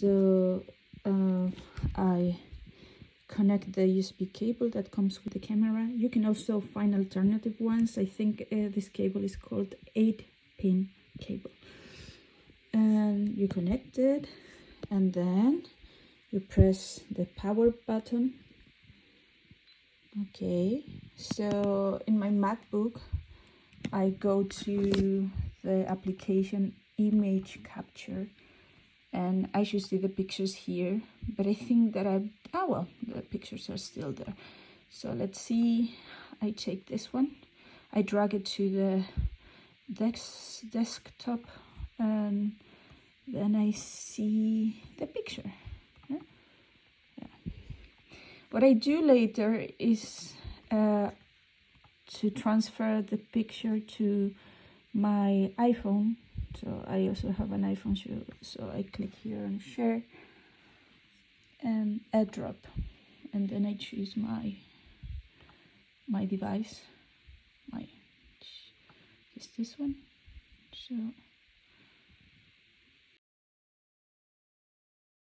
So I connect the USB cable that comes with the camera. You can also find alternative ones. I think this cable is called 8-pin cable. And you connect it, and then you press the power button. Okay, so in my MacBook, I go to the application image capture, and I should see the pictures here, but I think that well, the pictures are still there. So let's see, I take this one, I drag it to the desktop, and then I see the picture. Yeah. What I do later is to transfer the picture to my iPhone. So I also have an iPhone, so I click here on share and airdrop, and then I choose my device. Is this one? So